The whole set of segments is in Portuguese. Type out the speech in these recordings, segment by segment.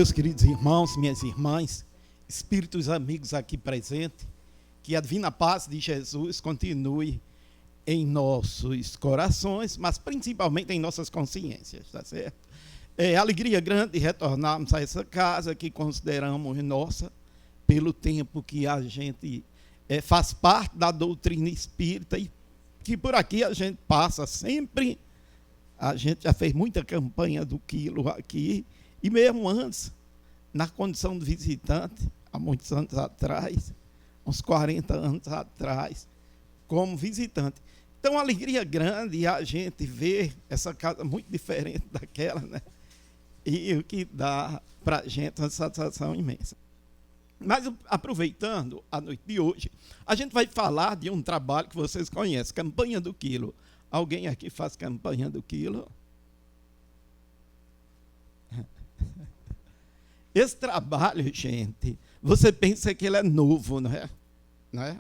Meus queridos irmãos, minhas irmãs, espíritos amigos aqui presentes, que a divina paz de Jesus continue em nossos corações, mas principalmente em nossas consciências, tá certo? É alegria grande retornarmos a essa casa que consideramos nossa, pelo tempo que a gente faz parte da doutrina espírita e que por aqui a gente passa sempre. A gente já fez muita campanha do quilo aqui, e mesmo antes, na condição de visitante, há muitos anos atrás, uns 40 anos atrás, como visitante. Então, uma alegria grande a gente ver essa casa muito diferente daquela, né? E o que dá para a gente uma satisfação imensa. Mas, aproveitando a noite de hoje, a gente vai falar de um trabalho que vocês conhecem, Campanha do Quilo. Alguém aqui faz Campanha do Quilo? Esse trabalho, gente, você pensa que ele é novo, não é? Não é?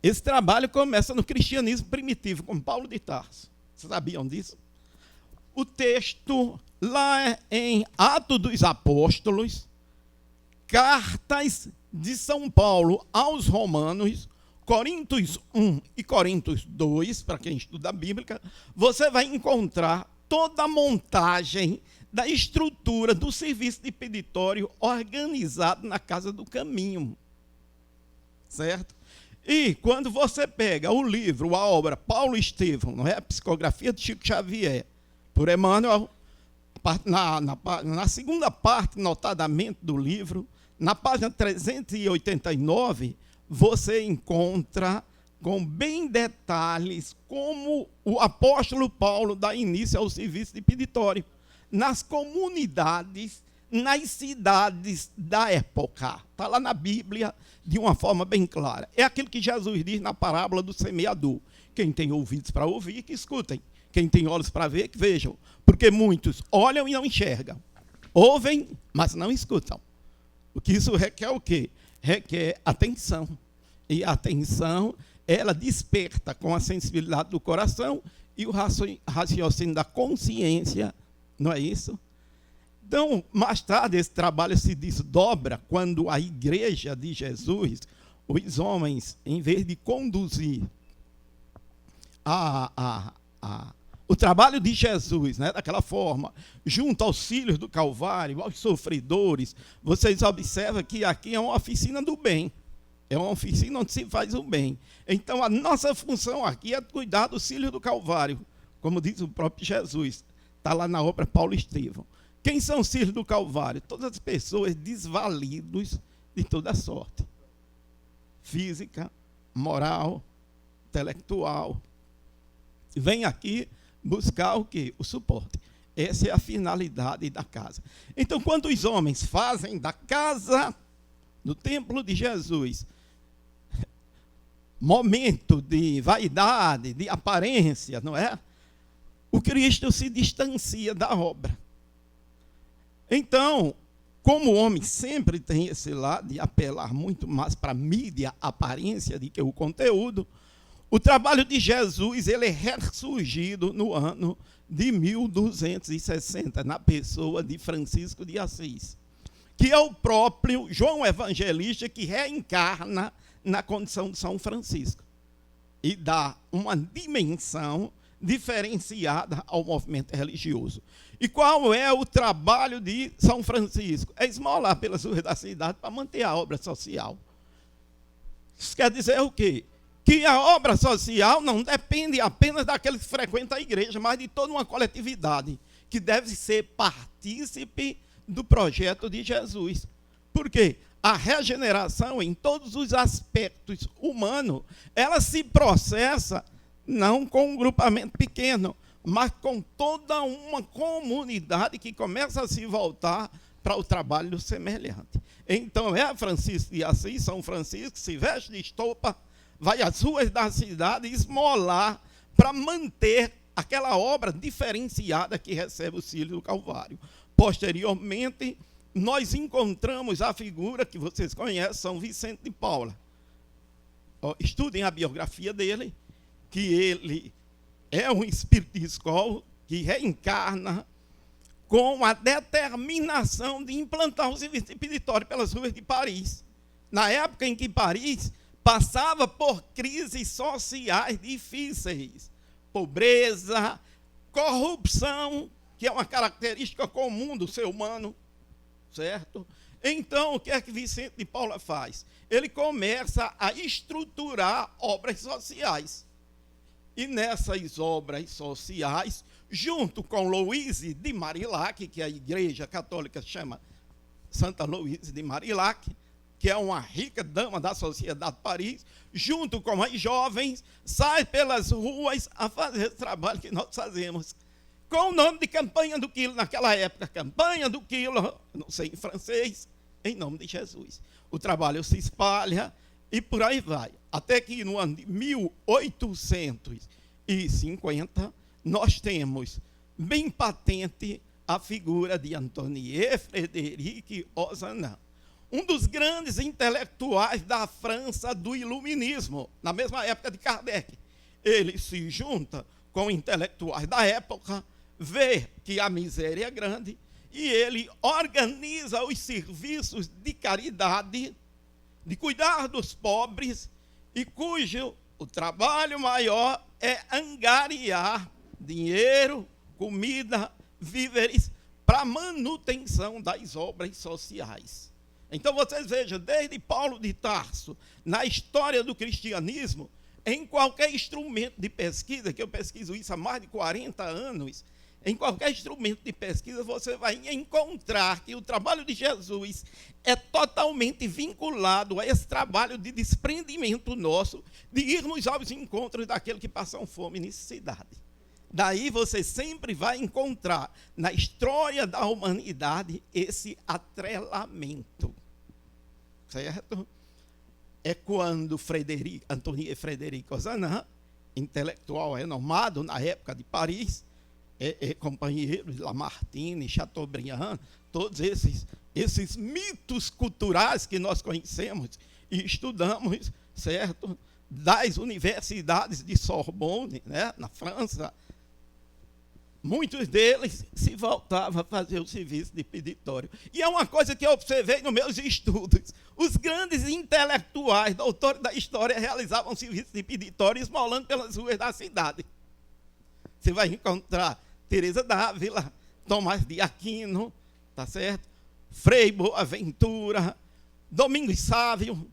Esse trabalho começa no cristianismo primitivo, com Paulo de Tarso. Vocês sabiam disso? O texto, lá em Atos dos Apóstolos, cartas de São Paulo aos Romanos, Coríntios 1 e Coríntios 2, para quem estuda a Bíblia, você vai encontrar toda a montagem da estrutura do serviço de peditório organizado na Casa do Caminho. Certo? E quando você pega o livro, a obra Paulo Estevão, não é? A psicografia de Chico Xavier, por Emmanuel, na segunda parte, notadamente, do livro, na página 389, você encontra com bem detalhes como o apóstolo Paulo dá início ao serviço de peditório nas comunidades, nas cidades da época. Está lá na Bíblia de uma forma bem clara. É aquilo que Jesus diz na parábola do semeador. Quem tem ouvidos para ouvir, que escutem. Quem tem olhos para ver, que vejam. Porque muitos olham e não enxergam. Ouvem, mas não escutam. O que isso requer o quê? Requer atenção. E a atenção, ela desperta com a sensibilidade do coração e o raciocínio da consciência. Não é isso? Então, mais tarde, esse trabalho se desdobra quando a igreja de Jesus, os homens, em vez de conduzir o trabalho de Jesus, né, daquela forma, junto aos filhos do Calvário, aos sofredores, vocês observam que aqui é uma oficina do bem. É uma oficina onde se faz o bem. Então, a nossa função aqui é cuidar dos filhos do Calvário, como diz o próprio Jesus. Está lá na obra Paulo Estevão. Quem são os filhos do Calvário? Todas as pessoas desvalidos de toda sorte. Física, moral, intelectual. Vem aqui buscar o quê? O suporte. Essa é a finalidade da casa. Então, quando os homens fazem da casa, do templo de Jesus, momento de vaidade, de aparência, não é? O Cristo se distancia da obra. Então, como o homem sempre tem esse lado de apelar muito mais para a mídia, a aparência, do que o conteúdo, o trabalho de Jesus ele é ressurgido no ano de 1260, na pessoa de Francisco de Assis, que é o próprio João Evangelista que reencarna na condição de São Francisco e dá uma dimensão diferenciada ao movimento religioso. E qual é o trabalho de São Francisco? É esmolar pelas ruas da cidade para manter a obra social. Isso quer dizer o quê? Que a obra social não depende apenas daqueles que frequentam a igreja, mas de toda uma coletividade que deve ser partícipe do projeto de Jesus. Por quê? A regeneração em todos os aspectos humanos, ela se processa não com um grupamento pequeno, mas com toda uma comunidade que começa a se voltar para o trabalho do semelhante. Então, é Francisco de Assis, São Francisco, se veste de estopa, vai às ruas da cidade esmolar para manter aquela obra diferenciada que recebe o Filho do Calvário. Posteriormente, nós encontramos a figura que vocês conhecem, São Vicente de Paula. Estudem a biografia dele, que ele é um espírito de escola que reencarna com a determinação de implantar um serviço de peditório pelas ruas de Paris. Na época em que Paris passava por crises sociais difíceis, pobreza, corrupção, que é uma característica comum do ser humano, certo? Então, o que é que Vicente de Paula faz? Ele começa a estruturar obras sociais. E nessas obras sociais, junto com Louise de Marillac, que a Igreja Católica chama Santa Louise de Marillac, que é uma rica dama da sociedade de Paris, junto com as jovens, sai pelas ruas a fazer esse trabalho que nós fazemos, com o nome de Campanha do Quilo, naquela época, Campanha do Quilo, não sei em francês, em nome de Jesus. O trabalho se espalha e por aí vai. Até que no ano de 1850, nós temos bem patente a figura de Antoine Frédéric Ozanam, um dos grandes intelectuais da França do Iluminismo, na mesma época de Kardec. Ele se junta com intelectuais da época, vê que a miséria é grande, e ele organiza os serviços de caridade, de cuidar dos pobres, e cujo o trabalho maior é angariar dinheiro, comida, víveres, para a manutenção das obras sociais. Então, vocês vejam, desde Paulo de Tarso, na história do cristianismo, em qualquer instrumento de pesquisa, que eu pesquiso isso há mais de 40 anos, em qualquer instrumento de pesquisa, você vai encontrar que o trabalho de Jesus é totalmente vinculado a esse trabalho de desprendimento nosso, de irmos aos encontros daqueles que passam fome e necessidade. Daí você sempre vai encontrar na história da humanidade esse atrelamento, certo? É quando Antoine Frédéric Ozanam, intelectual renomado na época de Paris, companheiro de Lamartine, Chateaubriand, todos esses mitos culturais que nós conhecemos e estudamos, certo? Das universidades de Sorbonne, né, na França, muitos deles se voltavam a fazer o serviço de peditório. E é uma coisa que eu observei nos meus estudos. Os grandes intelectuais, doutores da história, realizavam serviço de peditório esmolando pelas ruas da cidade. Você vai encontrar Teresa d'Ávila, Tomás de Aquino, tá certo? Frei Boaventura, Domingos Sávio,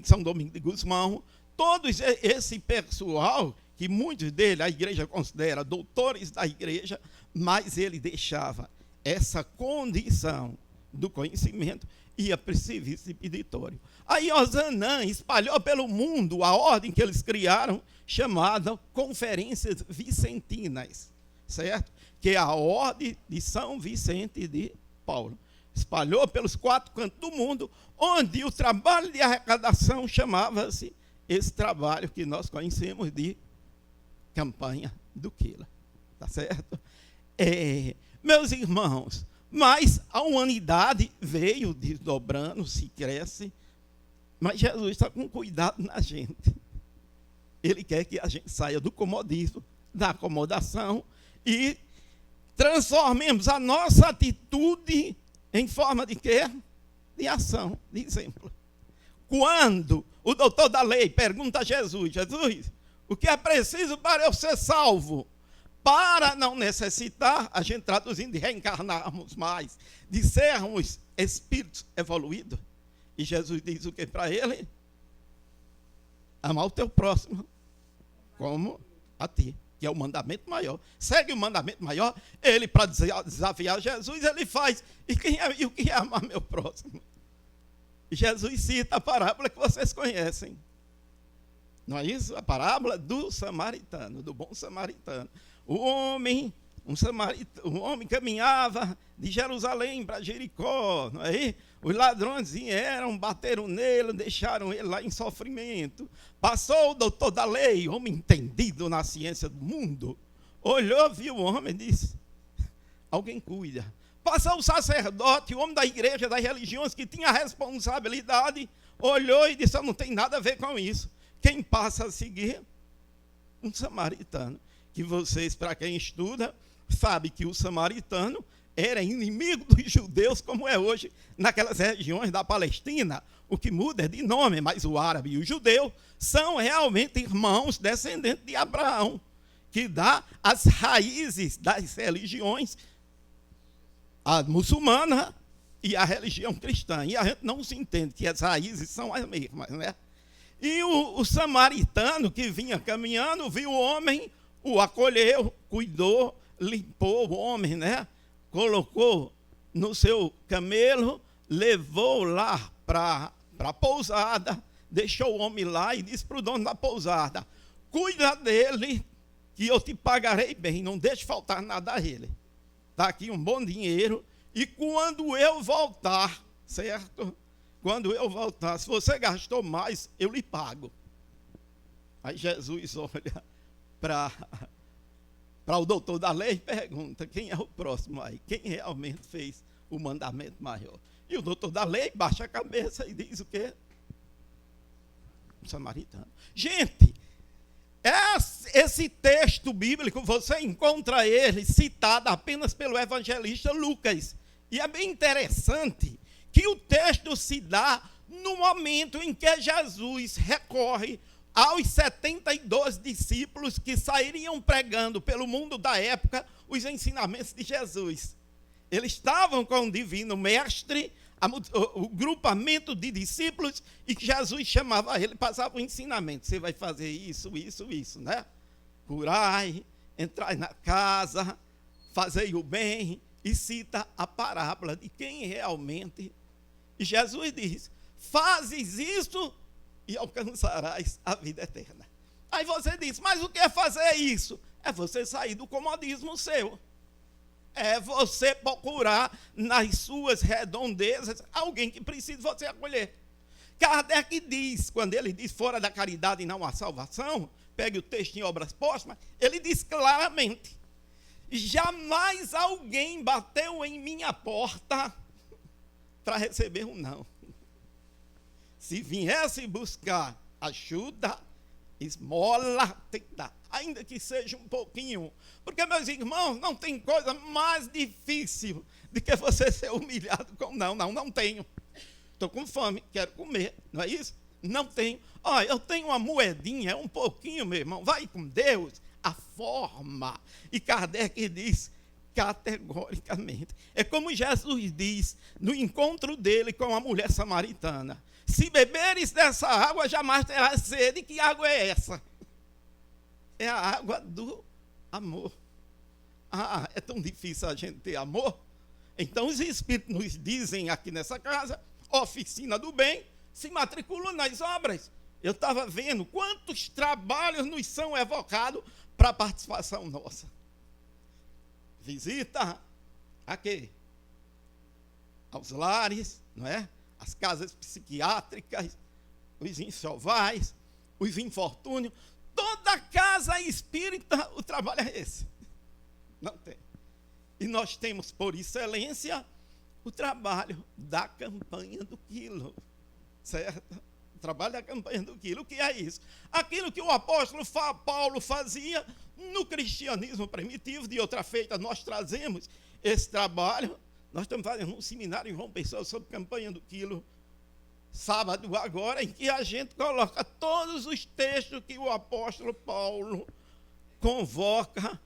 São Domingos de Gusmão, todo esse pessoal, que muitos deles a igreja considera doutores da igreja, mas ele deixava essa condição do conhecimento e ia para o serviço de peditório. Aí Ozanam espalhou pelo mundo a ordem que eles criaram, chamada Conferências Vicentinas, certo? Que é a ordem de São Vicente de Paulo. Espalhou pelos 4 cantos do mundo, onde o trabalho de arrecadação chamava-se esse trabalho que nós conhecemos de Campanha do Quilo. Tá certo? Meus irmãos, mas a humanidade veio desdobrando, se cresce, mas Jesus está com cuidado na gente. Ele quer que a gente saia do comodismo, da acomodação e transformemos a nossa atitude em forma de quê? De ação, de exemplo. Quando o doutor da lei pergunta a Jesus, Jesus, o que é preciso para eu ser salvo? Para não necessitar, a gente traduzindo, de reencarnarmos mais, de sermos espíritos evoluídos. E Jesus diz o que para ele? Amar o teu próximo como a ti, que é o mandamento maior. Segue o mandamento maior, ele, para desafiar Jesus, ele faz. E o que é amar meu próximo? Jesus cita a parábola que vocês conhecem. Não é isso? A parábola do samaritano, do bom samaritano. O homem caminhava de Jerusalém para Jericó, não é? Os ladrões vieram, bateram nele, deixaram ele lá em sofrimento. Passou o doutor da lei, homem entendido na ciência do mundo, olhou, viu o homem e disse, alguém cuida. Passou o sacerdote, o homem da igreja, das religiões, que tinha a responsabilidade, olhou e disse, não tem nada a ver com isso. Quem passa a seguir? Um samaritano. Que vocês, para quem estuda, sabe que o samaritano era inimigo dos judeus, como é hoje naquelas regiões da Palestina. O que muda é de nome, mas o árabe e o judeu são realmente irmãos descendentes de Abraão, que dá as raízes das religiões, a muçulmana e a religião cristã. E a gente não se entende que as raízes são as mesmas, né? E o samaritano que vinha caminhando, viu o homem, o acolheu, cuidou, limpou o homem, né? Colocou no seu camelo, levou lá para a pousada, deixou o homem lá e disse para o dono da pousada: cuida dele, que eu te pagarei bem, não deixe faltar nada a ele. Está aqui um bom dinheiro, e quando eu voltar, certo? Quando eu voltar, se você gastou mais, eu lhe pago. Aí Jesus olha para o doutor da lei e pergunta: quem é o próximo aí? Quem realmente fez o mandamento maior? E o doutor da lei baixa a cabeça e diz o quê? O samaritano. Gente, esse texto bíblico, você encontra ele citado apenas pelo evangelista Lucas. E é bem interessante que o texto se dá no momento em que Jesus recorre aos 72 discípulos que sairiam pregando pelo mundo da época os ensinamentos de Jesus. Eles estavam com o divino mestre, o grupamento de discípulos, e que Jesus chamava ele, passava o ensinamento: você vai fazer isso, isso, isso, né? Curai, entrai na casa, fazei o bem, e cita a parábola de quem realmente. E Jesus diz: fazes isso e alcançarás a vida eterna. Aí você diz: mas o que é fazer isso? É você sair do comodismo seu. É você procurar nas suas redondezas alguém que precisa você acolher. Kardec diz, quando ele diz fora da caridade não há salvação, pegue o texto em Obras Póstumas, ele diz claramente: jamais alguém bateu em minha porta para receber um não. Se viesse buscar ajuda, esmola, tem que dar, ainda que seja um pouquinho. Porque, meus irmãos, não tem coisa mais difícil do que você ser humilhado com não tenho. Estou com fome, quero comer, não é isso? Não tenho. Olha, eu tenho uma moedinha, é um pouquinho, meu irmão, vai com Deus. A forma. E Kardec diz categoricamente. É como Jesus diz no encontro dele com a mulher samaritana: se beberes dessa água, jamais terás sede. Que água é essa? É a água do amor. Ah, é tão difícil a gente ter amor? Então os Espíritos nos dizem aqui nessa casa: oficina do bem, se matricula nas obras. Eu estava vendo quantos trabalhos nos são evocados para a participação nossa. Visita a quê? Aos lares, não é? As casas psiquiátricas, os enxovais, os infortúnios. Toda casa espírita, o trabalho é esse. Não tem. E nós temos, por excelência, o trabalho da campanha do quilo. Certo? O trabalho da campanha do quilo. O que é isso? Aquilo que o apóstolo Paulo fazia no cristianismo primitivo. De outra feita, nós trazemos esse trabalho. Nós estamos fazendo um seminário em João Pessoa sobre campanha do quilo, sábado agora, em que a gente coloca todos os textos que o apóstolo Paulo convoca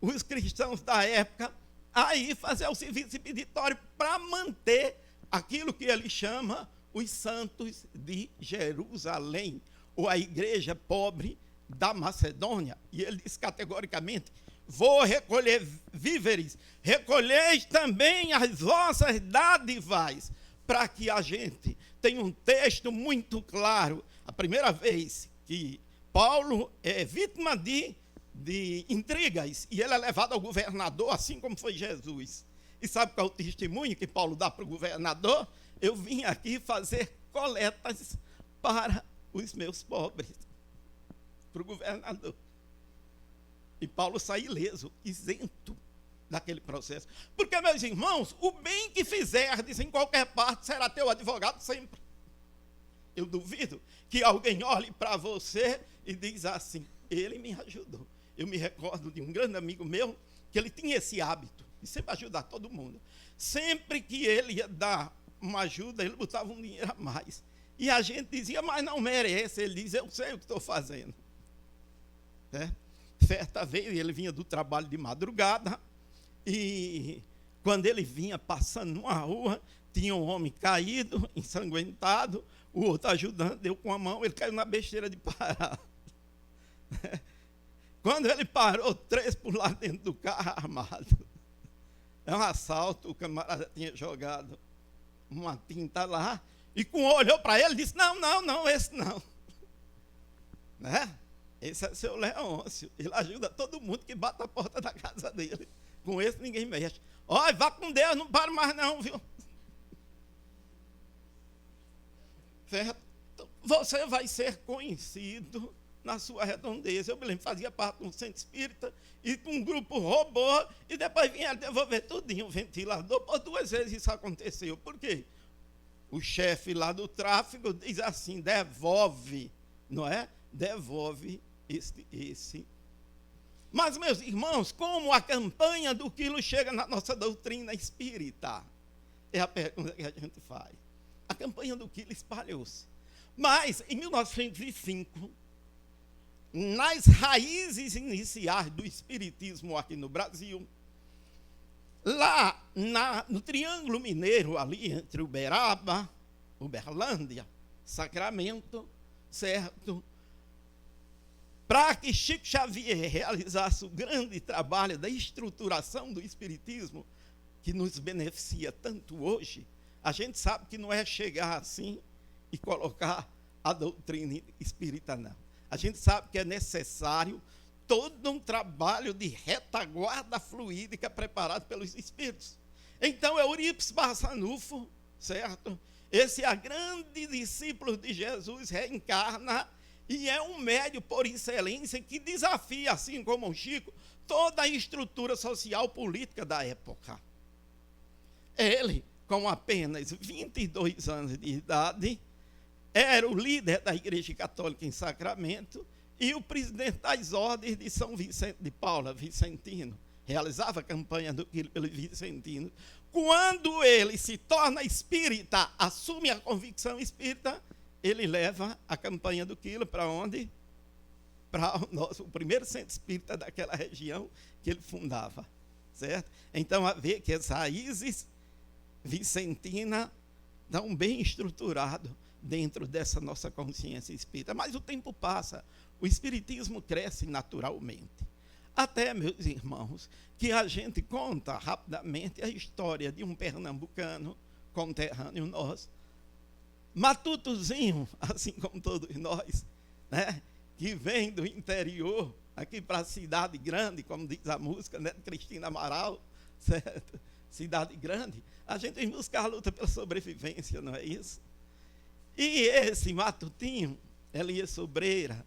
os cristãos da época a ir fazer o serviço expeditório para manter aquilo que ele chama os santos de Jerusalém, ou a igreja pobre da Macedônia. E ele diz categoricamente: vou recolher víveres, recolheis também as vossas dádivas, para que a gente tenha um texto muito claro. A primeira vez que Paulo é vítima de intrigas, e ele é levado ao governador, assim como foi Jesus. E sabe qual é o testemunho que Paulo dá para o governador? Eu vim aqui fazer coletas para os meus pobres. Para o governador. E Paulo sai ileso, isento daquele processo. Porque, meus irmãos, o bem que fizerdes em qualquer parte será teu advogado sempre. Eu duvido que alguém olhe para você e diz assim: ele me ajudou. Eu me recordo de um grande amigo meu, que ele tinha esse hábito. e sempre ajudar todo mundo. Sempre que ele ia dar uma ajuda, ele botava um dinheiro a mais. E a gente dizia, mas não merece. Ele diz, eu sei o que estou fazendo. Certa vez ele vinha do trabalho de madrugada, e quando ele vinha passando numa rua, tinha um homem caído, ensanguentado, o outro ajudando, deu com a mão, ele caiu na besteira de parar. Quando ele parou, 3 pularam dentro do carro armado. É um assalto, o camarada tinha jogado uma tinta lá, e com o olhou para ele e disse, não, esse não. Esse é seu Leôncio, ele ajuda todo mundo que bate a porta da casa dele. Com esse ninguém mexe. Olha, vá com Deus, não para mais não, viu? Certo? Você vai ser conhecido na sua redondeza. Eu me lembro, fazia parte de um centro espírita, e um grupo roubou, e depois vinha devolver tudinho, o ventilador. Por 2 vezes isso aconteceu. Por quê? O chefe lá do tráfico diz assim, devolve, não é? Devolve esse. Mas, meus irmãos, como a campanha do quilo chega na nossa doutrina espírita? É a pergunta que a gente faz. A campanha do quilo espalhou-se. Mas, em 1905, nas raízes iniciais do espiritismo aqui no Brasil, lá no Triângulo Mineiro, ali entre Uberaba, Uberlândia, Sacramento, certo? Para que Chico Xavier realizasse o grande trabalho da estruturação do espiritismo, que nos beneficia tanto hoje, a gente sabe que não é chegar assim e colocar a doutrina espírita, não. A gente sabe que é necessário todo um trabalho de retaguarda fluídica preparado pelos espíritos. Então, Eurípides Barçanufo, certo? Esse é a grande discípulo de Jesus, reencarna e é um médium por excelência que desafia, assim como o Chico, toda a estrutura social política da época. Ele, com apenas 22 anos de idade, era o líder da Igreja Católica em Sacramento e o presidente das ordens de São Vicente de Paula, Vicentino. Realizava a campanha do quilo pelo Vicentino. Quando ele se torna espírita, assume a convicção espírita, ele leva a campanha do quilo para onde? Para o primeiro centro espírita daquela região que ele fundava, certo? Então, a ver que as raízes vicentinas estão bem estruturadas dentro dessa nossa consciência espírita. Mas o tempo passa, o espiritismo cresce naturalmente. Até, meus irmãos, que a gente conta rapidamente a história de um pernambucano conterrâneo nosso, matutozinho, assim como todos nós, né, que vem do interior aqui para a cidade grande, como diz a música, né, de Cristina Amaral, certo? Cidade grande, a gente vem buscar a luta pela sobrevivência, não é isso? E esse matutinho, Elias Sobreira,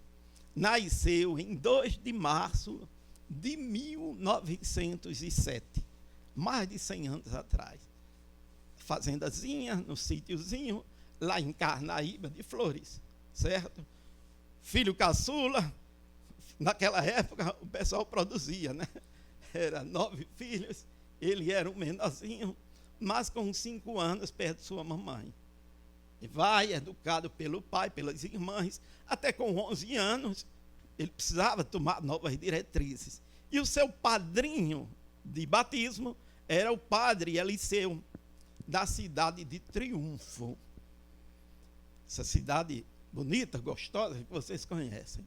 nasceu em 2 de março de 1907, mais de 100 anos atrás. Fazendazinha, no sítiozinho, lá em Carnaíba de Flores, certo? Filho caçula, naquela época o pessoal produzia, né? Era 9 filhos, ele era o menorzinho, mas com 5 anos perde sua mamãe. E vai, educado pelo pai, pelas irmãs, até com 11 anos, ele precisava tomar novas diretrizes. E o seu padrinho de batismo era o padre Eliseu, da cidade de Triunfo. Essa cidade bonita, gostosa, que vocês conhecem.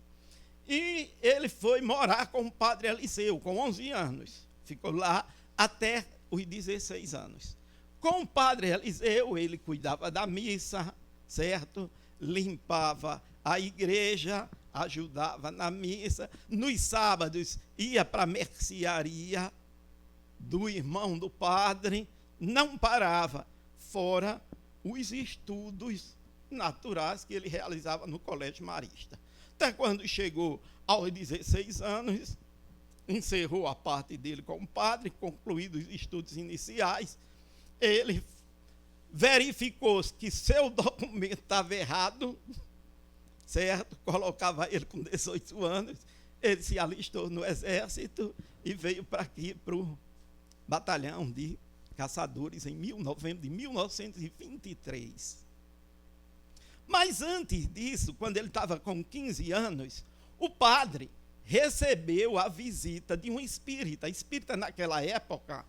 E ele foi morar com o padre Eliseu, com 11 anos. Ficou lá até os 16 anos. Com o padre Eliseu, ele cuidava da missa, certo? Limpava a igreja, ajudava na missa. Nos sábados, ia para a mercearia do irmão do padre, não parava, fora os estudos naturais que ele realizava no Colégio Marista. Até quando chegou aos 16 anos, encerrou a parte dele como padre, concluídos os estudos iniciais, ele verificou que seu documento estava errado, certo? Colocava ele com 18 anos, ele se alistou no exército e veio para aqui, para o batalhão de caçadores em novembro de 1923. Mas antes disso, quando ele estava com 15 anos, o padre recebeu a visita de um espírita. Espírita naquela época,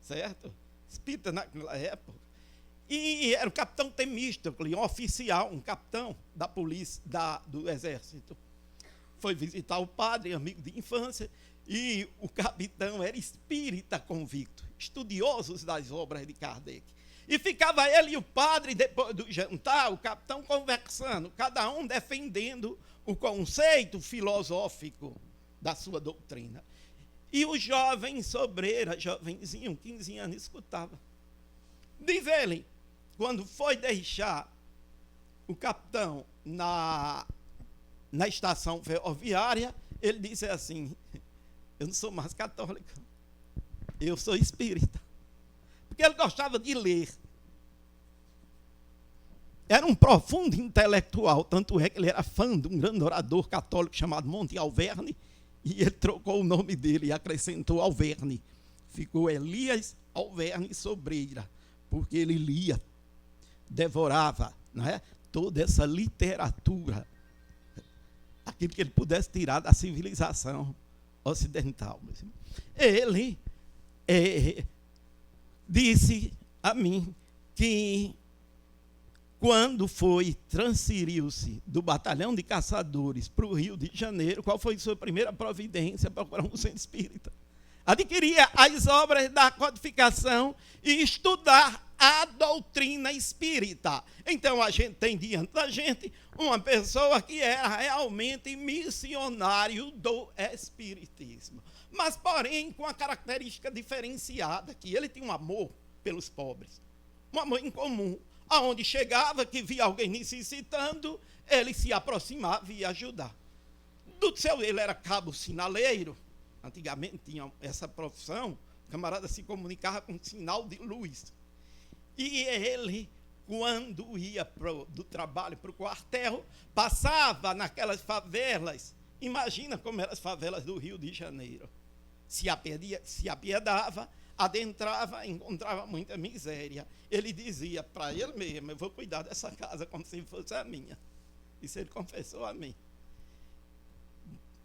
certo? Espírita naquela época. E era o capitão Temístocle, um oficial, um capitão da polícia, do exército. Foi visitar o padre, amigo de infância, e o capitão era espírita convicto, estudioso das obras de Kardec. E ficava ele e o padre, depois do jantar, o capitão conversando, cada um defendendo o conceito filosófico da sua doutrina. E o jovem sobreira, jovenzinho, 15 anos, escutava. Diz ele, quando foi deixar o capitão na estação ferroviária, ele disse assim: eu não sou mais católico, eu sou espírita. Porque ele gostava de ler. Era um profundo intelectual, tanto é que ele era fã de um grande orador católico chamado Monte Alverne, e ele trocou o nome dele e acrescentou Alverne. Ficou Elias Alverne Sobreira, porque ele lia, devorava, não é, toda essa literatura, aquilo que ele pudesse tirar da civilização ocidental. Ele disse a mim que quando transferiu-se do batalhão de caçadores para o Rio de Janeiro, qual foi sua primeira providência? Procurar um centro espírita. Adquiria as obras da codificação e estudar a doutrina espírita. Então a gente tem diante da gente uma pessoa que era realmente missionário do espiritismo. Mas, porém, com a característica diferenciada, que ele tinha um amor pelos pobres, um amor incomum, aonde chegava, que via alguém necessitando, ele se aproximava e ia ajudar. Ele era cabo sinaleiro, antigamente tinha essa profissão, o camarada se comunicava com sinal de luz. E ele, quando ia do trabalho para o quartel, passava naquelas favelas, imagina como eram as favelas do Rio de Janeiro, se apiedava, adentrava, encontrava muita miséria. Ele dizia para ele mesmo: eu vou cuidar dessa casa como se fosse a minha. Isso ele confessou a mim.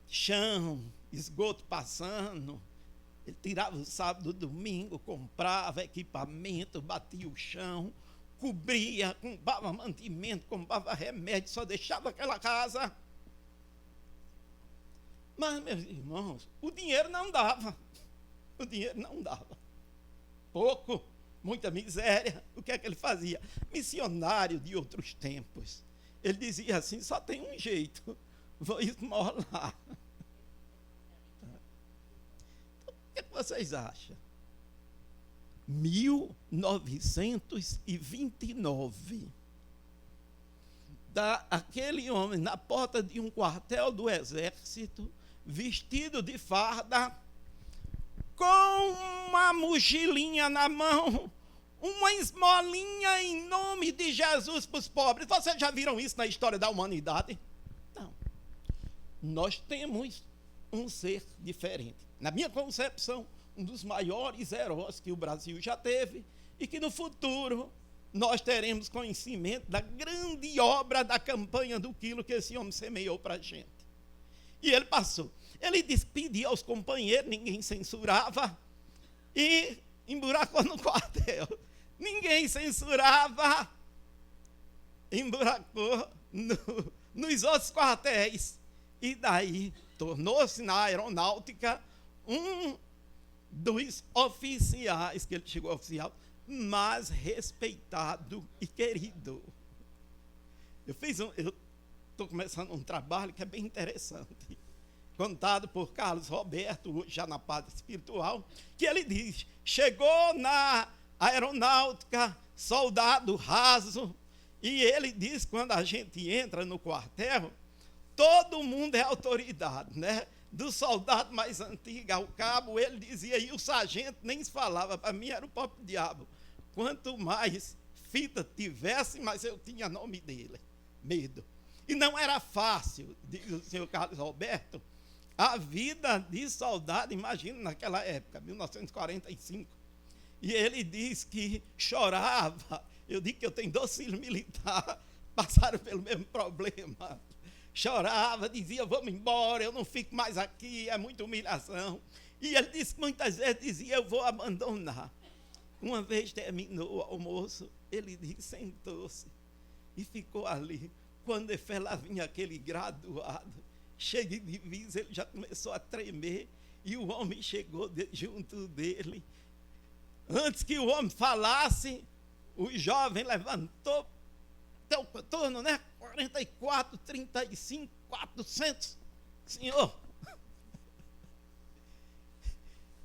Chão, esgoto passando, ele tirava o sábado, domingo, comprava equipamento, batia o chão, cobria, comprava mantimento, comprava remédio, só deixava aquela casa. Mas, meus irmãos, o dinheiro não dava. O dinheiro não dava. Pouco, muita miséria. O que é que ele fazia? Missionário de outros tempos. Ele dizia assim: só tem um jeito, vou esmolar. Então, o que é que vocês acham? 1929. Aquele homem na porta de um quartel do exército, vestido de farda, com uma mochilinha na mão, uma esmolinha em nome de Jesus para os pobres. Vocês já viram isso na história da humanidade? Não. Nós temos um ser diferente. Na minha concepção, um dos maiores heróis que o Brasil já teve e que no futuro nós teremos conhecimento da grande obra da campanha do quilo que esse homem semeou para a gente. E ele passou. Ele despedia aos companheiros, ninguém censurava, e emburacou no quartel. Ninguém censurava, emburacou nos outros quartéis. E daí tornou-se na aeronáutica um dos oficiais, que ele chegou a oficial, mais respeitado e querido. Eu estou começando um trabalho que é bem interessante, contado por Carlos Roberto, já na parte espiritual, que ele diz: chegou na aeronáutica, soldado raso, e ele diz: quando a gente entra no quartel, todo mundo é autoridade, né? Do soldado mais antigo ao cabo, ele dizia, e o sargento nem se falava, para mim era o próprio diabo. Quanto mais fita tivesse, mais eu tinha nome dele, medo. E não era fácil, diz o senhor Carlos Roberto, a vida de soldado, imagina naquela época, 1945. E ele diz que chorava. Eu digo que eu tenho 2 filhos militares, passaram pelo mesmo problema. Chorava, dizia, vamos embora, eu não fico mais aqui, é muita humilhação. E ele disse que muitas vezes dizia, eu vou abandonar. Uma vez terminou o almoço, ele disse, sentou-se e ficou ali. Quando lá vinha aquele graduado, cheio de divisa, ele já começou a tremer, e o homem chegou junto dele. Antes que o homem falasse, o jovem levantou, deu o torno, né? 44, 35, 400. Senhor.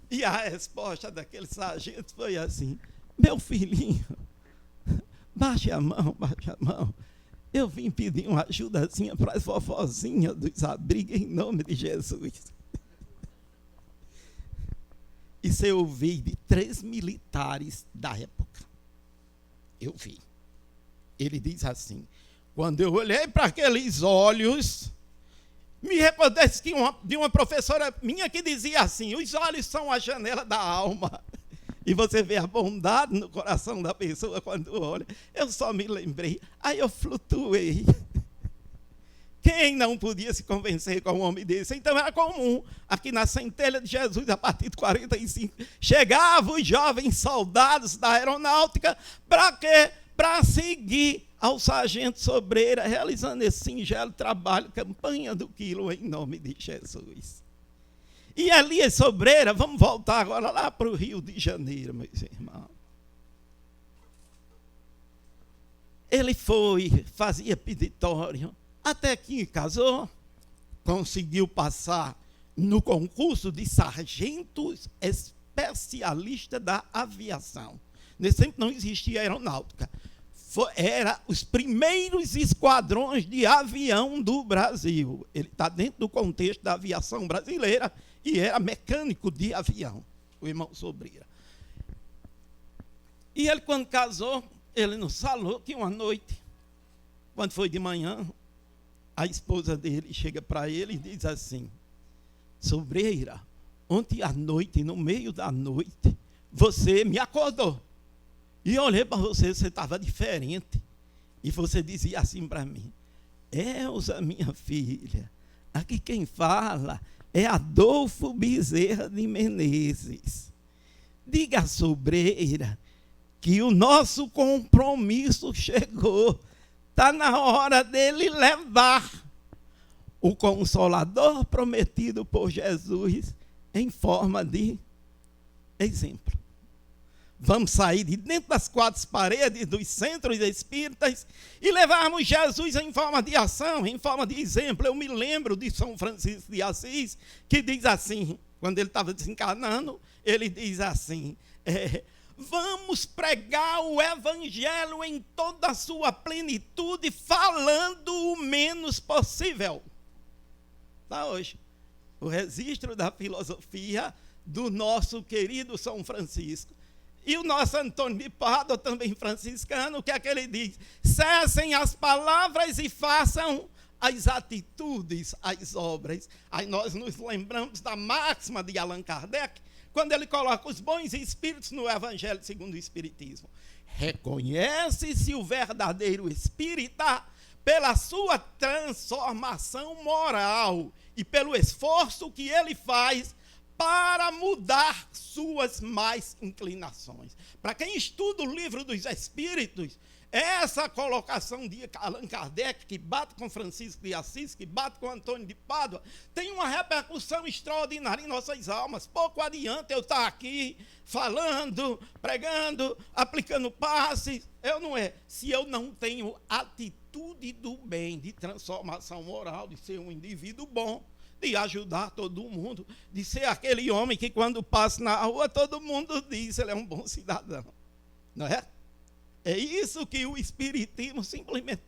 E a resposta daquele sargento foi assim: meu filhinho, baixe a mão, baixe a mão. Eu vim pedir uma ajudazinha para as vovozinhas dos abrigos em nome de Jesus. Isso eu ouvi de 3 militares da época. Eu vi. Ele diz assim: quando eu olhei para aqueles olhos, me recordei de uma professora minha que dizia assim: os olhos são a janela da alma. E você vê a bondade no coração da pessoa quando olha. Eu só me lembrei. Aí eu flutuei. Quem não podia se convencer com um homem desse? Então era comum. Aqui na Centelha de Jesus, a partir de 45, chegavam os jovens soldados da aeronáutica. Para quê? Para seguir ao sargento Sobreira, realizando esse singelo trabalho, campanha do quilo, em nome de Jesus. E Elias Sobreira, vamos voltar agora lá para o Rio de Janeiro, meus irmãos. Ele fazia peditório, até que casou, conseguiu passar no concurso de sargentos especialista da aviação. Nesse tempo não existia aeronáutica. Era os primeiros esquadrões de avião do Brasil. Ele está dentro do contexto da aviação brasileira e era mecânico de avião, o irmão Sobreira. E ele, quando casou, ele nos falou que uma noite, quando foi de manhã, a esposa dele chega para ele e diz assim: Sobreira, ontem à noite, no meio da noite, você me acordou. E eu olhei para você, você estava diferente. E você dizia assim para mim: Elza, minha filha, aqui quem fala é Adolfo Bezerra de Menezes. Diga a Sobreira que o nosso compromisso chegou. Está na hora dele levar o Consolador prometido por Jesus em forma de exemplo. Vamos sair de dentro das 4 paredes dos centros espíritas e levarmos Jesus em forma de ação, em forma de exemplo. Eu me lembro de São Francisco de Assis, que diz assim, quando ele estava desencarnando, ele diz assim: vamos pregar o evangelho em toda a sua plenitude, falando o menos possível. Está hoje o registro da filosofia do nosso querido São Francisco. E o nosso Antônio de Pádua, também franciscano, o que é que ele diz? Cessem as palavras e façam as atitudes, as obras. Aí nós nos lembramos da máxima de Allan Kardec, quando ele coloca os bons espíritos no Evangelho segundo o Espiritismo. Reconhece-se o verdadeiro espírita pela sua transformação moral e pelo esforço que ele faz para mudar suas más inclinações. Para quem estuda o livro dos Espíritos, essa colocação de Allan Kardec, que bate com Francisco de Assis, que bate com Antônio de Pádua, tem uma repercussão extraordinária em nossas almas. Pouco adianta eu estar aqui falando, pregando, aplicando passes, se eu não tenho atitude do bem, de transformação moral, de ser um indivíduo bom, de ajudar todo mundo, de ser aquele homem que quando passa na rua todo mundo diz, ele é um bom cidadão, não é? É isso que o Espiritismo simplesmente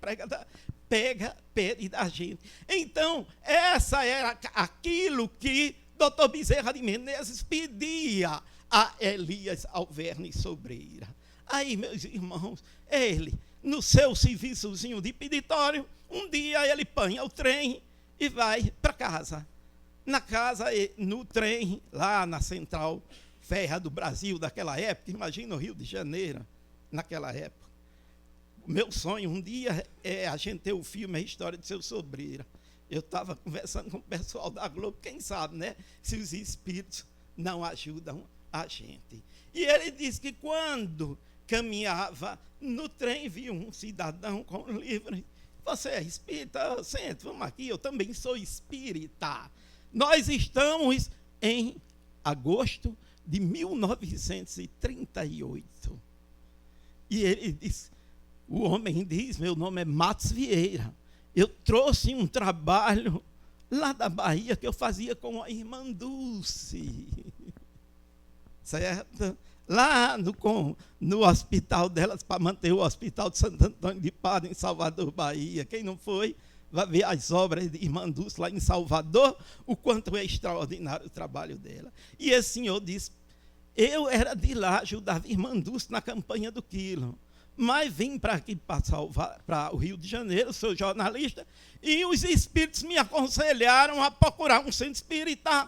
pede da gente. Então, essa era aquilo que Dr. Bezerra de Menezes pedia a Elias Alverne Sobreira. Aí, meus irmãos, ele, no seu serviçozinho de peditório, um dia ele apanha o trem e vai para casa. na casa, no trem, lá na Central Férrea do Brasil daquela época. Imagina o Rio de Janeiro naquela época. Meu sonho um dia é a gente ter o filme A História de Seu Sobreira. Eu estava conversando com o pessoal da Globo, quem sabe, né? Se os espíritos não ajudam a gente. E ele disse que quando caminhava no trem, viu um cidadão com um livro. Você é espírita? Sente, vamos aqui, eu também sou espírita. Nós estamos em agosto de 1938. E ele disse, o homem diz, meu nome é Matos Vieira. Eu trouxe um trabalho lá da Bahia que eu fazia com a irmã Dulce. Certo? Lá no hospital delas, para manter o hospital de Santo Antônio de Pádua, em Salvador, Bahia. Quem não foi, vai ver as obras de irmã Dulce lá em Salvador, o quanto é extraordinário o trabalho dela. E esse senhor disse, eu era de lá, ajudava a irmã Dulce na campanha do quilo. Mas vim para aqui, para o Rio de Janeiro, sou jornalista, e os espíritos me aconselharam a procurar um centro espírita,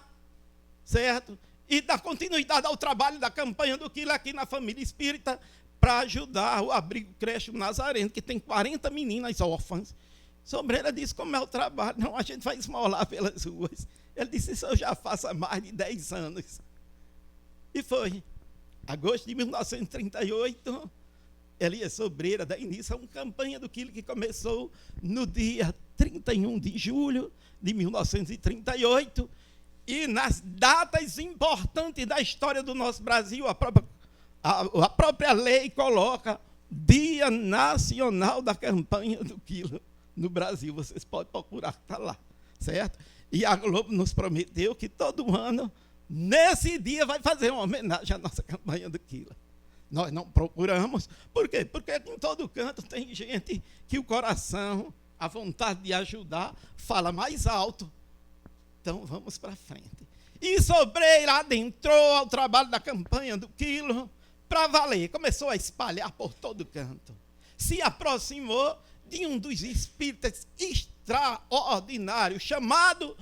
certo? E dar continuidade ao trabalho da campanha do quilo aqui na família espírita, para ajudar o abrigo creche Nazareno, que tem 40 meninas órfãs. Sobreira disse, como é o trabalho? Não, a gente vai esmolar pelas ruas. Ele disse, isso eu já faço há mais de 10 anos. E foi. Agosto de 1938, Elias Sobreira dá início a uma campanha do quilo que começou no dia 31 de julho de 1938. E nas datas importantes da história do nosso Brasil, a própria lei coloca Dia Nacional da Campanha do Quilo no Brasil. Vocês podem procurar, está lá, certo? E a Globo nos prometeu que todo ano, nesse dia, vai fazer uma homenagem à nossa campanha do quilo. Nós não procuramos. Por quê? Porque em todo canto tem gente que o coração, a vontade de ajudar, fala mais alto. Então, vamos para frente. E Sobreira adentrou ao trabalho da campanha do quilo para valer. Começou a espalhar por todo canto. Se aproximou de um dos espíritas extraordinários, chamado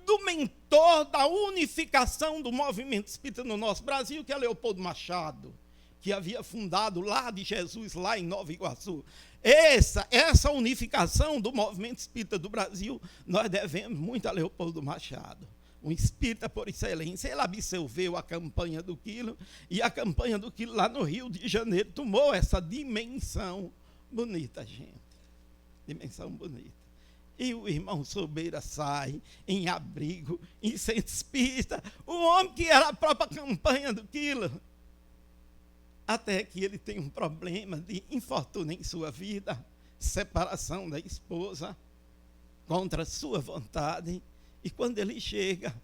do mentor da unificação do movimento espírita no nosso Brasil, que é Leopoldo Machado, que havia fundado lá de Jesus, lá em Nova Iguaçu. Essa unificação do movimento espírita do Brasil, nós devemos muito a Leopoldo Machado, um espírita por excelência. Ele absorveu a campanha do quilo, e a campanha do quilo lá no Rio de Janeiro tomou essa dimensão bonita, gente. Dimensão bonita. E o irmão Sobreira sai em abrigo, em centro espírita, o homem que era a própria campanha do quilo. Até que ele tem um problema de infortúnio em sua vida, separação da esposa, contra sua vontade, e quando ele chega,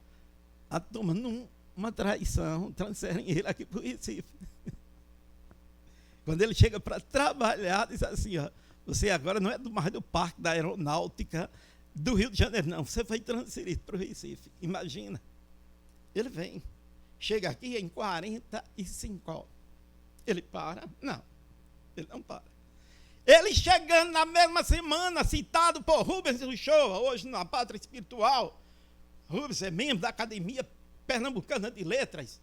a turma numa traição, transferem ele aqui para o Recife. Quando ele chega para trabalhar, diz assim, ó, você agora não é mais do Parque da Aeronáutica do Rio de Janeiro, não, você foi transferido para o Recife. Imagina, ele vem, chega aqui em 45. Ele para? Não, ele não para. Ele chegando na mesma semana, citado por Rubens Uchoa, hoje na Pátria Espiritual. Rubens é membro da Academia Pernambucana de Letras,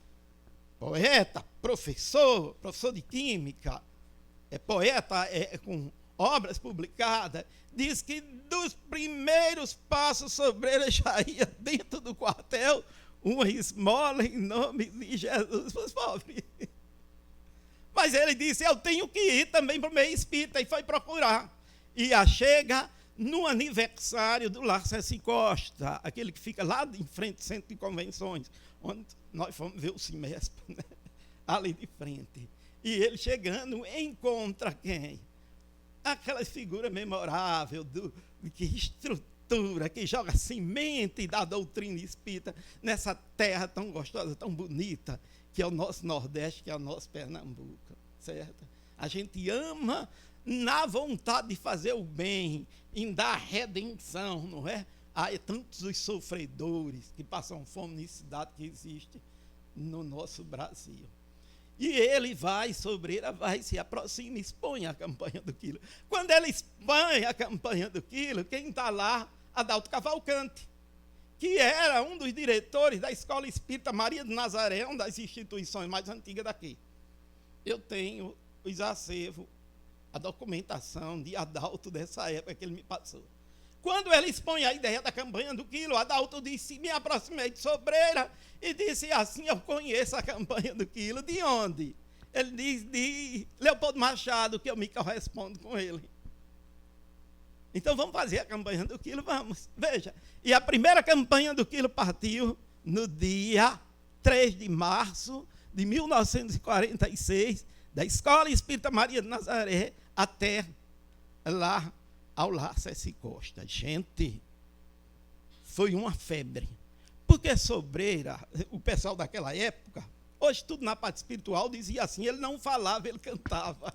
poeta, professor de Química, é poeta com obras publicadas. Diz que dos primeiros passos Sobreira já ia dentro do quartel uma esmola em nome de Jesus para os pobres. Mas ele disse, eu tenho que ir também para o meio espírita, e foi procurar. E chega no aniversário do Lar Ceci Costa, aquele que fica lá em frente ao Centro de Convenções, onde nós fomos ver o Cimesp, né? Ali de frente. E ele chegando, encontra quem? Aquela figura memorável, que estrutura, que joga semente da doutrina espírita nessa terra tão gostosa, tão bonita, que é o nosso Nordeste, que é o nosso Pernambuco, certo? A gente ama na vontade de fazer o bem, em dar redenção, não é? Há tantos os sofredores que passam fome, necessidade que existe no nosso Brasil. E ele Sobreira vai, se aproxima e expõe a campanha do quilo. Quando ele expõe a campanha do quilo, quem está lá? Adalto Cavalcante, que era um dos diretores da Escola Espírita Maria de Nazaré, uma das instituições mais antigas daqui. Eu tenho os acervos, a documentação de Adalto dessa época que ele me passou. Quando ele expõe a ideia da campanha do quilo, Adalto disse, me aproximei de Sobreira e disse assim, eu conheço a campanha do quilo. De onde? Ele diz, de Leopoldo Machado, que eu me correspondo com ele. Então vamos fazer a campanha do quilo, vamos. Veja, e a primeira campanha do quilo partiu no dia 3 de março de 1946, da Escola Espírita Maria de Nazaré até lá ao Lar Ceci Costa. Gente, foi uma febre. Porque Sobreira, o pessoal daquela época, hoje tudo na parte espiritual dizia assim, ele não falava, ele cantava.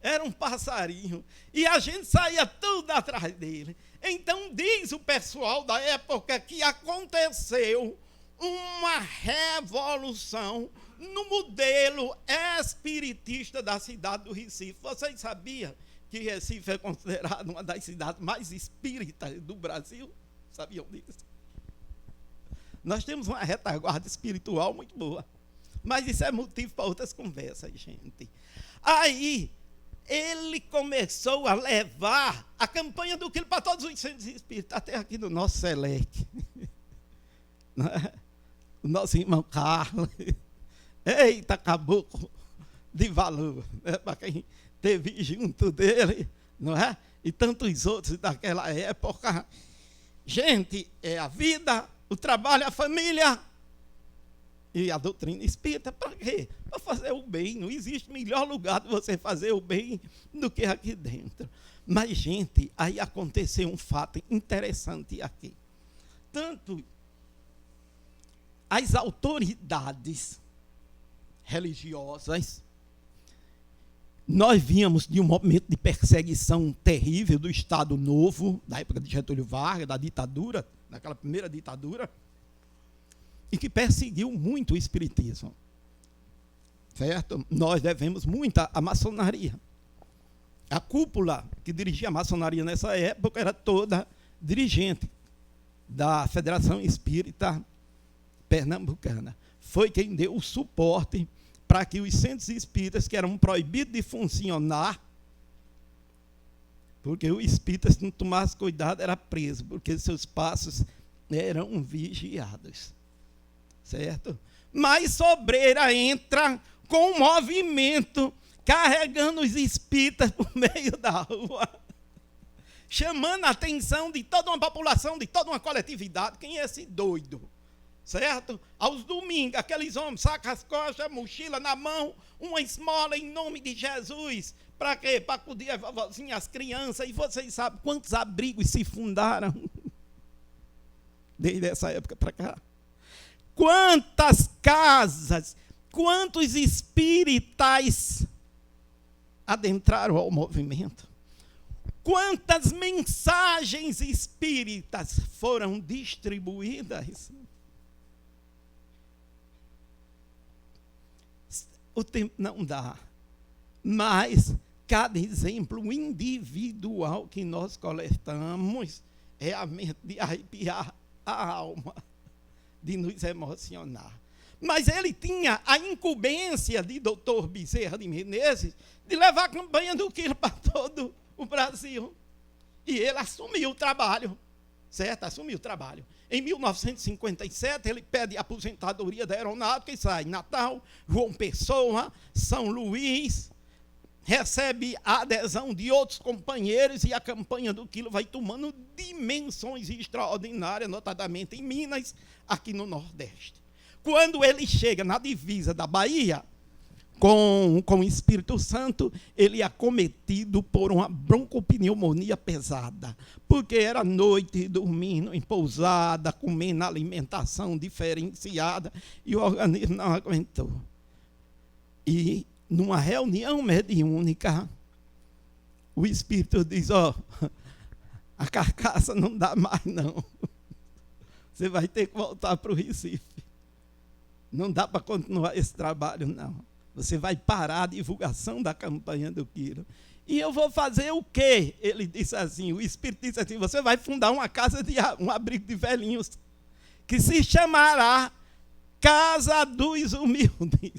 Era um passarinho. E a gente saía tudo atrás dele. Então diz o pessoal da época que aconteceu uma revolução no modelo espiritista da cidade do Recife. Vocês sabiam que Recife é considerado uma das cidades mais espíritas do Brasil? Sabiam disso? Nós temos uma retaguarda espiritual muito boa. Mas isso é motivo para outras conversas, gente. Aí, ele começou a levar a campanha do quilo para todos os centros espíritas, até aqui no nosso Selec. O nosso irmão Carlos. Eita, caboclo de valor. Para quem esteve junto dele, não é? E tantos outros daquela época. Gente, é a vida, o trabalho, a família e a doutrina espírita. Para quê? Para fazer o bem. Não existe melhor lugar de você fazer o bem do que aqui dentro. Mas, gente, aí aconteceu um fato interessante aqui. Tanto as autoridades religiosas, nós víamos de um momento de perseguição terrível do Estado Novo, da época de Getúlio Vargas, da ditadura, daquela primeira ditadura, e que perseguiu muito o espiritismo. Certo? Nós devemos muito à maçonaria. A cúpula que dirigia a maçonaria nessa época era toda dirigente da Federação Espírita Pernambucana. Foi quem deu o suporte para que os centros espíritas, que eram proibidos de funcionar, porque o espírita, se não tomasse cuidado, era preso, porque seus passos eram vigiados. Certo? Mas Sobreira entra com um movimento, carregando os espíritas por meio da rua, chamando a atenção de toda uma população, de toda uma coletividade. Quem é esse doido? Certo? Aos domingos, aqueles homens sacam as costas, mochila na mão, uma esmola em nome de Jesus. Para quê? Para acudir a vovozinha, as crianças. E vocês sabem quantos abrigos se fundaram desde essa época para cá? Quantas casas, quantos espíritas adentraram ao movimento? Quantas mensagens espíritas foram distribuídas? O tempo não dá, mas cada exemplo individual que nós coletamos é a mente de arrepiar a alma, de nos emocionar. Mas ele tinha a incumbência de Dr. Bezerra de Menezes de levar a campanha do quilo para todo o Brasil. E ele assumiu o trabalho, certo? Assumiu o trabalho. Em 1957, ele pede a aposentadoria da aeronáutica e sai Natal, João Pessoa, São Luís, recebe a adesão de outros companheiros e a campanha do quilo vai tomando dimensões extraordinárias, notadamente em Minas, aqui no Nordeste. Quando ele chega na divisa da Bahia, com o Espírito Santo, ele é acometido por uma broncopneumonia pesada, porque era noite, dormindo em pousada, comendo alimentação diferenciada, e o organismo não aguentou. E, numa reunião mediúnica, o Espírito diz, a carcaça não dá mais não, você vai ter que voltar para o Recife, não dá para continuar esse trabalho não. Você vai parar a divulgação da campanha do quilo. E eu vou fazer o quê? Ele disse assim, o Espírito disse assim, você vai fundar uma casa, um abrigo de velhinhos, que se chamará Casa dos Humildes.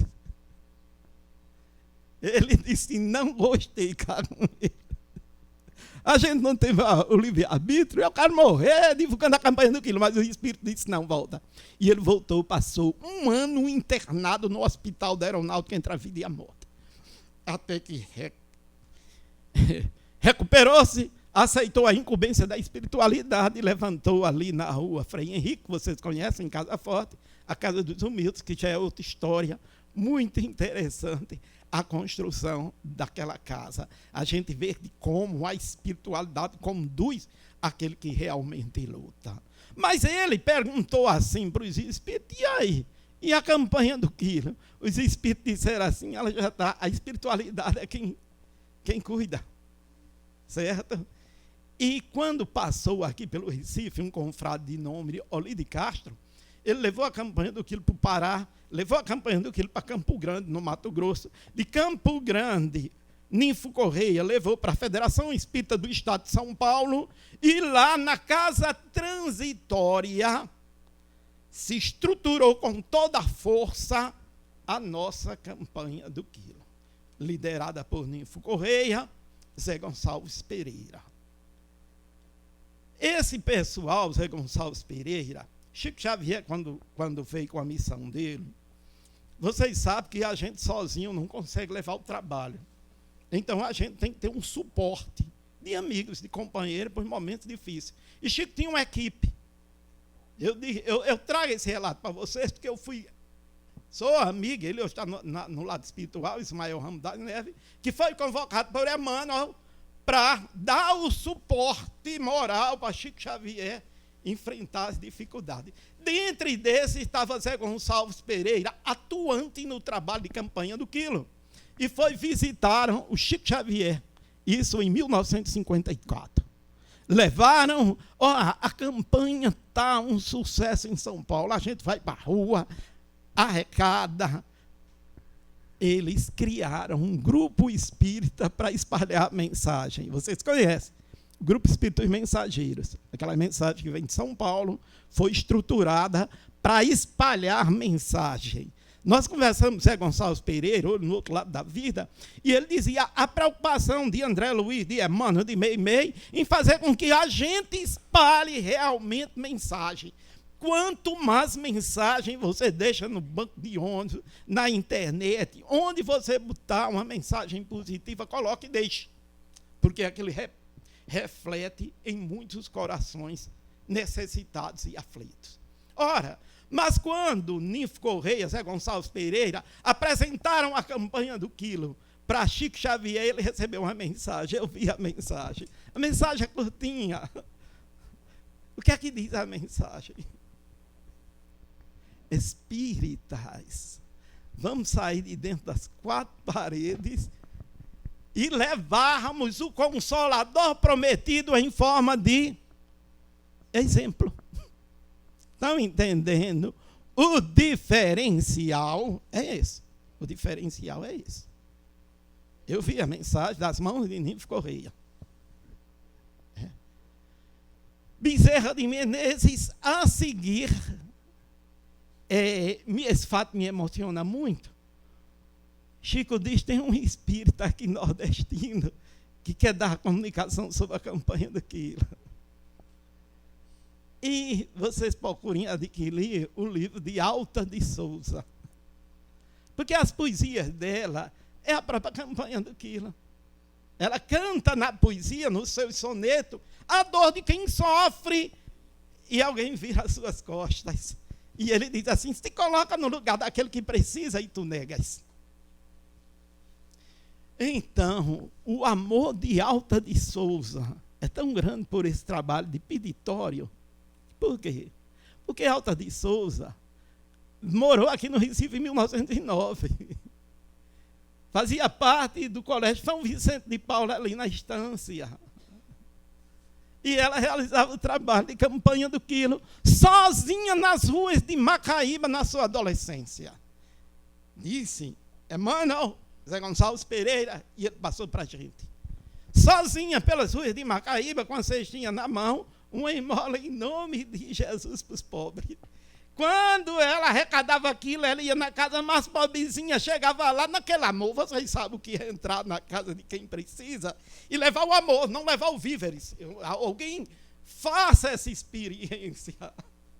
Ele disse, não gostei, cara. A gente não teve o livre-arbítrio, eu quero morrer divulgando a campanha do quilo, mas o Espírito disse, não, volta. E ele voltou, passou 1 ano internado no hospital da Aeronáutica entre a vida e a morte. Até que recuperou-se, aceitou a incumbência da espiritualidade e levantou ali na rua Frei Henrique, que vocês conhecem, em Casa Forte, a Casa dos Humildes, que já é outra história muito interessante, a construção daquela casa. A gente vê de como a espiritualidade conduz aquele que realmente luta. Mas ele perguntou assim para os espíritos, e aí? E a campanha do quilo? Os espíritos disseram assim, ela já está, a espiritualidade é quem cuida, certo? E quando passou aqui pelo Recife, um confrade de nome Olídio Castro, ele levou a campanha do quilo para o Pará, levou a campanha do quilo para Campo Grande, no Mato Grosso. De Campo Grande, Ninfo Correia levou para a Federação Espírita do Estado de São Paulo, e lá na Casa Transitória se estruturou com toda a força a nossa campanha do quilo, liderada por Ninfo Correia, Zé Gonçalves Pereira. Esse pessoal, Zé Gonçalves Pereira, Chico Xavier, quando veio com a missão dele, vocês sabem que a gente sozinho não consegue levar o trabalho. Então a gente tem que ter um suporte de amigos, de companheiros, por momentos difíceis. E Chico tinha uma equipe. Eu trago esse relato para vocês, porque sou amigo, ele hoje está no lado espiritual, Ismael Ramos da Neve, que foi convocado por Emmanuel para dar o suporte moral para Chico Xavier enfrentar as dificuldades. Dentre desses estava Zé Gonçalves Pereira, atuante no trabalho de campanha do quilo. E visitaram o Chico Xavier, isso em 1954. Levaram, a campanha está um sucesso em São Paulo, a gente vai para a rua, arrecada. Eles criaram um grupo espírita para espalhar a mensagem. Vocês conhecem? Grupo Espírita dos Mensageiros. Aquela mensagem que vem de São Paulo foi estruturada para espalhar mensagem. Nós conversamos com Zé Gonçalves Pereira, no outro lado da vida, e ele dizia a preocupação de André Luiz, de Emmanuel, de Meimei, em fazer com que a gente espalhe realmente mensagem. Quanto mais mensagem você deixa no banco de ônibus, na internet, onde você botar uma mensagem positiva, coloque e deixe. Porque aquele reflete em muitos corações necessitados e aflitos. Ora, mas quando Ninfo Correia, Zé Gonçalves Pereira apresentaram a campanha do quilo para Chico Xavier, ele recebeu uma mensagem, eu vi a mensagem. A mensagem é curtinha. O que é que diz a mensagem? Espíritas, vamos sair de dentro das 4 paredes e levarmos o Consolador prometido em forma de exemplo. Estão entendendo? O diferencial é esse. O diferencial é esse. Eu vi a mensagem das mãos de Ninfo Correia. Bezerra de Menezes, a seguir, esse fato me emociona muito. Chico diz, tem um espírito aqui nordestino que quer dar comunicação sobre a campanha do quilo. E vocês procurem adquirir o livro de Alta de Souza. Porque as poesias dela é a própria campanha do quilo. Ela canta na poesia, no seu soneto, a dor de quem sofre e alguém vira as suas costas. E ele diz assim, se coloca no lugar daquele que precisa e tu negas. Então, o amor de Alta de Souza é tão grande por esse trabalho de peditório. Por quê? Porque Alta de Souza morou aqui no Recife em 1909. Fazia parte do Colégio São Vicente de Paulo, ali na Estância. E ela realizava o trabalho de campanha do quilo, sozinha nas ruas de Macaíba, na sua adolescência. Disse, Emmanuel, Zé Gonçalves Pereira, e ele passou para a gente. sozinha pelas ruas de Macaíba, com a cestinha na mão, uma esmola em nome de Jesus para os pobres. Quando ela arrecadava aquilo, ela ia na casa mais pobrezinha, chegava lá naquele amor. Vocês sabem o que é entrar na casa de quem precisa e levar o amor, não levar o víveres. Alguém faça essa experiência.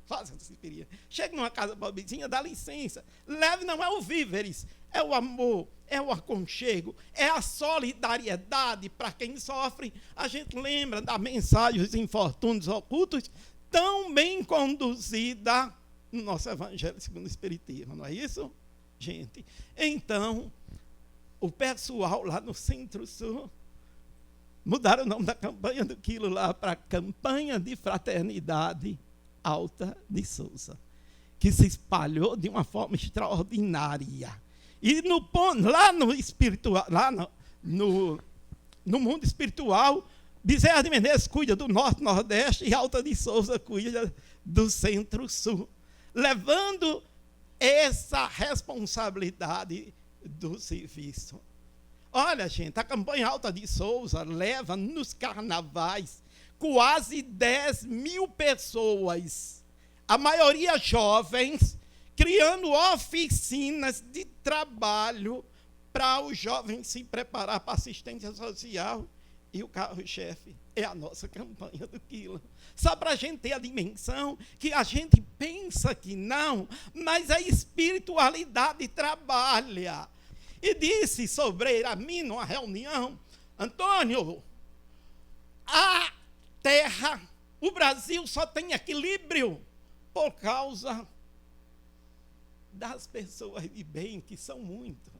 Faça essa experiência. Chega numa casa pobrezinha, dá licença. Leve não é o víveres, é o amor, é o aconchego, é a solidariedade para quem sofre. A gente lembra da mensagem dos infortúnios ocultos, tão bem conduzida no nosso Evangelho segundo o Espiritismo, não é isso, gente? Então, o pessoal lá no Centro-Sul mudaram o nome da campanha do quilo lá para Campanha de Fraternidade Alta de Souza, que se espalhou de uma forma extraordinária. E lá no espiritual, lá no mundo espiritual, Bezerra de Menezes cuida do Norte, Nordeste e Alta de Souza cuida do Centro-Sul, levando essa responsabilidade do serviço. Olha, gente, a campanha Alta de Souza leva nos carnavais quase 10 mil pessoas, a maioria jovens, criando oficinas de trabalho para os jovens se preparar para assistência social. E o carro-chefe é a nossa campanha do quilo. Só para a gente ter a dimensão que a gente pensa que não, mas a espiritualidade trabalha. E disse Sobreira a mim numa reunião: Antônio, a terra, o Brasil só tem equilíbrio por causa das pessoas de bem, que são muitas.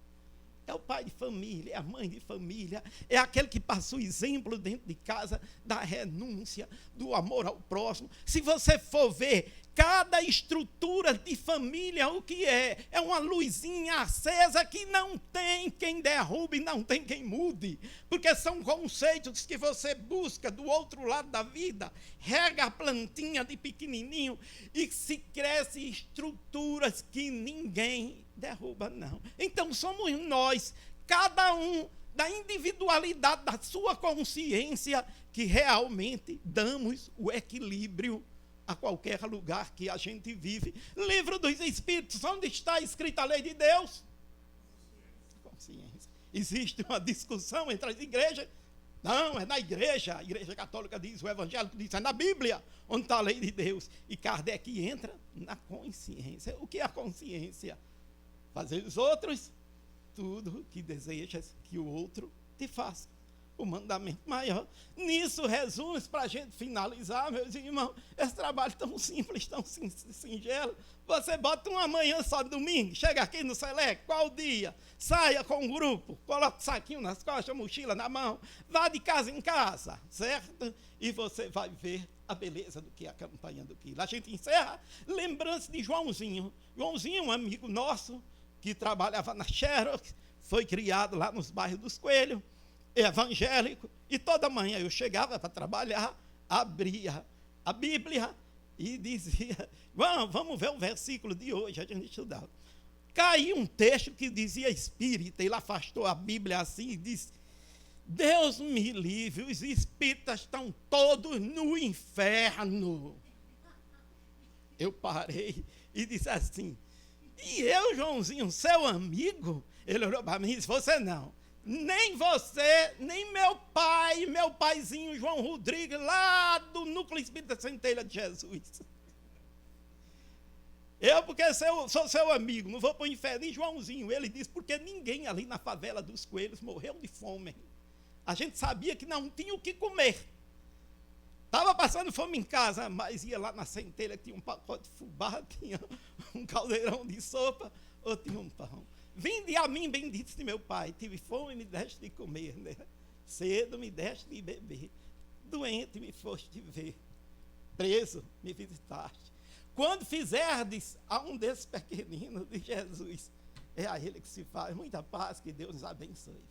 É o pai de família, é a mãe de família, é aquele que passa o exemplo dentro de casa da renúncia, do amor ao próximo. Se você for ver cada estrutura de família, o que é? É uma luzinha acesa que não tem quem derrube, não tem quem mude, porque são conceitos que você busca do outro lado da vida, rega a plantinha de pequenininho e se cresce estruturas que ninguém derruba, não. Então somos nós, cada um da individualidade da sua consciência, que realmente damos o equilíbrio a qualquer lugar que a gente vive. Livro dos Espíritos, onde está escrita a lei de Deus? Consciência. Existe uma discussão entre as igrejas? Não, é na igreja. A igreja católica diz, o evangélico diz, é na Bíblia onde está a lei de Deus. E Kardec entra na consciência. O que é a consciência? Fazer os outros tudo que desejas que o outro te faça. O mandamento maior. Nisso resume, para a gente finalizar, meus irmãos, esse trabalho tão simples, tão singelo. Você bota uma manhã só de domingo, chega aqui no Select, qual dia? Saia com um grupo, coloca o saquinho nas costas, a mochila na mão, vá de casa em casa, certo? E você vai ver a beleza do que é a campanha do quilo. A gente encerra lembrança de Joãozinho. Joãozinho, um amigo nosso, que trabalhava na Xerox, foi criado lá nos bairros dos Coelhos, evangélico, e toda manhã eu chegava para trabalhar, abria a Bíblia e dizia, vamos ver o versículo de hoje, a gente estudava. Caiu um texto que dizia espírita, ele afastou a Bíblia assim e disse, Deus me livre, os espíritas estão todos no inferno. Eu parei e disse assim, e eu, Joãozinho, seu amigo? Ele olhou para mim e disse, você não. Nem você, nem meu pai, meu paizinho João Rodrigues, lá do Núcleo Espírita Centelha de Jesus. Eu, porque sou seu amigo, não vou para o inferno. E Joãozinho, ele disse, porque ninguém ali na favela dos Coelhos morreu de fome. A gente sabia que não tinha o que comer. Estava passando fome em casa, mas ia lá na Centelha, tinha um pacote de fubá, tinha um caldeirão de sopa, ou tinha um pão. Vinde a mim, bendito de meu pai, tive fome, me deste de comer, né? Cedo me deste de beber, doente me foste ver, preso me visitaste. Quando fizerdes a um desses pequeninos de Jesus, é a ele que se faz. Muita paz, que Deus nos abençoe.